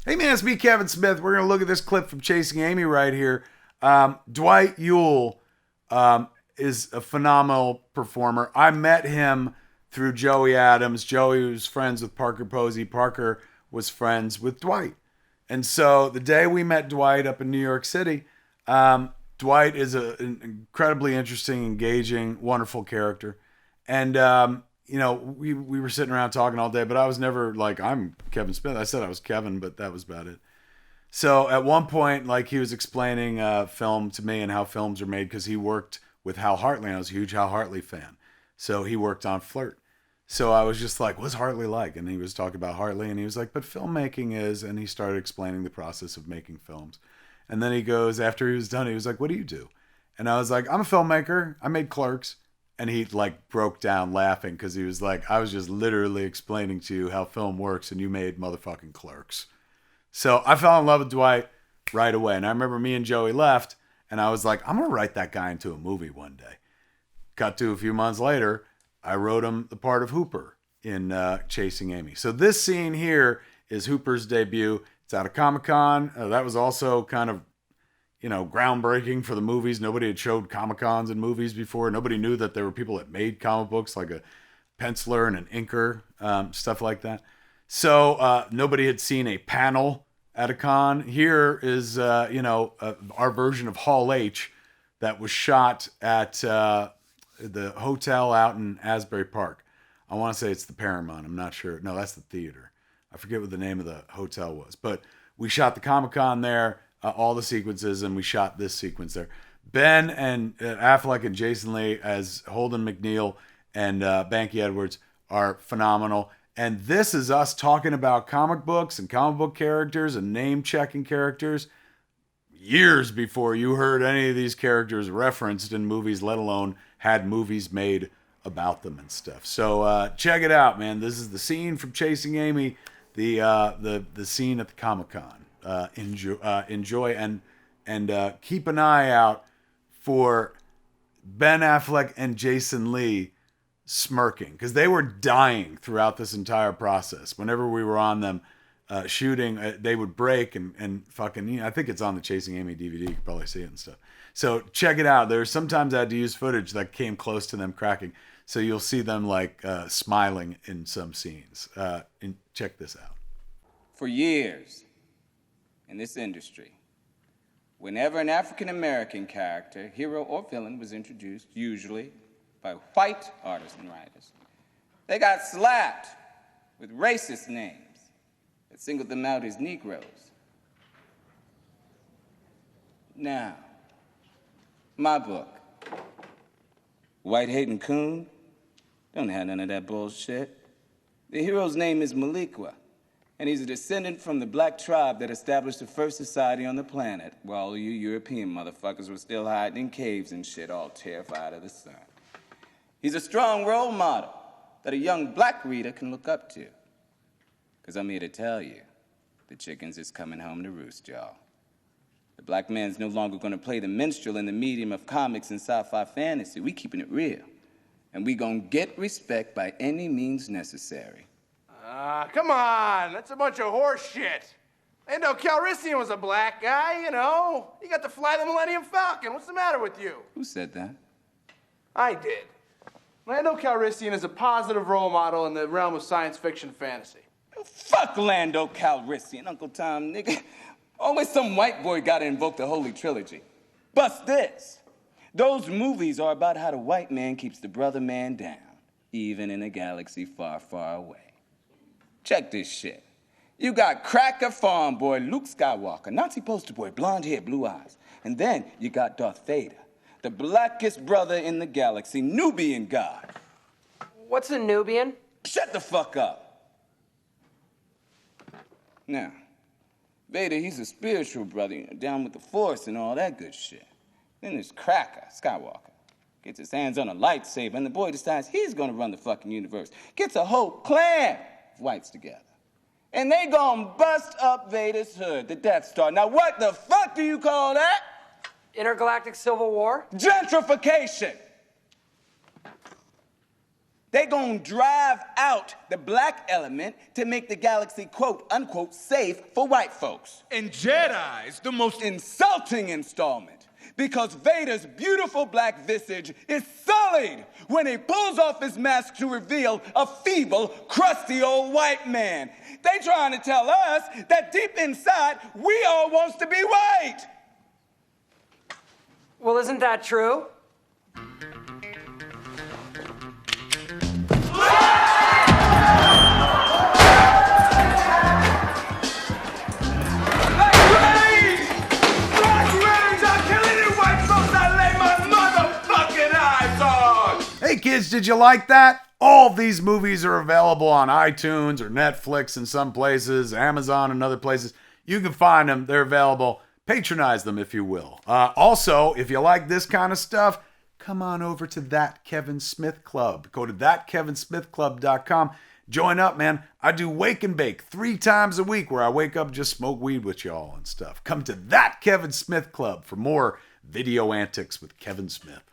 Hey man, it's me, Kevin Smith. We're going to look at this clip from Chasing Amy right here. Dwight Ewell is a phenomenal performer. I met him through Joey Adams. Joey was friends with Parker Posey. Parker was friends with Dwight. And so the day we met Dwight up in New York City, Dwight is an incredibly interesting, engaging, wonderful character. And we were sitting around talking all day, but I was never like, I'm Kevin Smith. I said I was Kevin, but that was about it. So at one point, like he was explaining film to me and how films are made because he worked with Hal Hartley, and I was a huge Hal Hartley fan. So he worked on Flirt. So I was just like, what's Hartley like? And he was talking about Hartley, and he was like, but filmmaking is, and he started explaining the process of making films. And then he goes, after he was done, he was like, what do you do? And I was like, I'm a filmmaker. I made Clerks. And he like broke down laughing because he was like, I was just literally explaining to you how film works and you made motherfucking Clerks. So I fell in love with Dwight right away. And I remember me and Joey left and I was like, I'm going to write that guy into a movie one day. Cut to a few months later, I wrote him the part of Hooper in Chasing Amy. So this scene here is Hooper's debut. It's out of Comic-Con. That was also kind of groundbreaking for the movies. Nobody had showed Comic-Cons and movies before. Nobody knew that there were people that made comic books, like a penciler and an inker, stuff like that. So nobody had seen a panel at a con. Here is, our version of Hall H that was shot at the hotel out in Asbury Park. I want to say it's the Paramount. I'm not sure. No, that's the theater. I forget what the name of the hotel was. But we shot the Comic-Con there. All the sequences, and we shot this sequence there. Ben and Affleck and Jason Lee as Holden McNeil and Banky Edwards are phenomenal. And this is us talking about comic books and comic book characters and name-checking characters years before you heard any of these characters referenced in movies, let alone had movies made about them and stuff. So check it out, man. This is the scene from Chasing Amy, the scene at the Comic-Con. Enjoy and keep an eye out for Ben Affleck and Jason Lee smirking because they were dying throughout this entire process. Whenever we were on them shooting, they would break and fucking. I think it's on the Chasing Amy DVD. You can probably see it and stuff. So check it out. There's sometimes I had to use footage that came close to them cracking. So you'll see them like smiling in some scenes. And check this out. For years. In this industry, whenever an African-American character, hero or villain, was introduced, usually by white artists and writers, they got slapped with racist names that singled them out as Negroes. Now, my book, White Hating Coon, don't have none of that bullshit. The hero's name is Maliqua. And he's a descendant from the black tribe that established the first society on the planet, while all you European motherfuckers were still hiding in caves and shit, all terrified of the sun. He's a strong role model that a young black reader can look up to. Because I'm here to tell you, the chickens is coming home to roost, y'all. The black man's no longer going to play the minstrel in the medium of comics and sci-fi fantasy. We keeping it real. And we gonna get respect by any means necessary. Come on, that's a bunch of horse shit. Lando Calrissian was a black guy, you know. He got to fly the Millennium Falcon. What's the matter with you? Who said that? I did. Lando Calrissian is a positive role model in the realm of science fiction fantasy. Fuck Lando Calrissian, Uncle Tom, nigga. Always some white boy gotta invoke the Holy Trilogy. Bust this. Those movies are about how the white man keeps the brother man down, even in a galaxy far, far away. Check this shit. You got cracker farm boy Luke Skywalker, Nazi poster boy, blonde hair, blue eyes. And then you got Darth Vader, the blackest brother in the galaxy, Nubian god. What's a Nubian? Shut the fuck up. Now, Vader, he's a spiritual brother, you know, down with the Force and all that good shit. Then there's Cracker, Skywalker. Gets his hands on a lightsaber, and the boy decides he's gonna run the fucking universe. Gets a whole clan of whites together. And they gonna bust up Vader's hood, the Death Star. Now what the fuck do you call that? Intergalactic Civil War? Gentrification! They gonna drive out the black element to make the galaxy, quote unquote, safe for white folks. And Jedi's the most Insulting installment, because Vader's beautiful black visage is sullied when he pulls off his mask to reveal a feeble, crusty old white man. They trying to tell us that deep inside, we all wants to be white. Well, isn't that true? Hey kids, did you like that? All these movies are available on iTunes or Netflix in some places, Amazon and other places. You can find them. They're available. Patronize them if you will. Also, if you like this kind of stuff, come on over to That Kevin Smith Club. Go to thatkevinsmithclub.com. Join up, man. I do Wake and Bake 3 times a week where I wake up and just smoke weed with y'all and stuff. Come to That Kevin Smith Club for more video antics with Kevin Smith.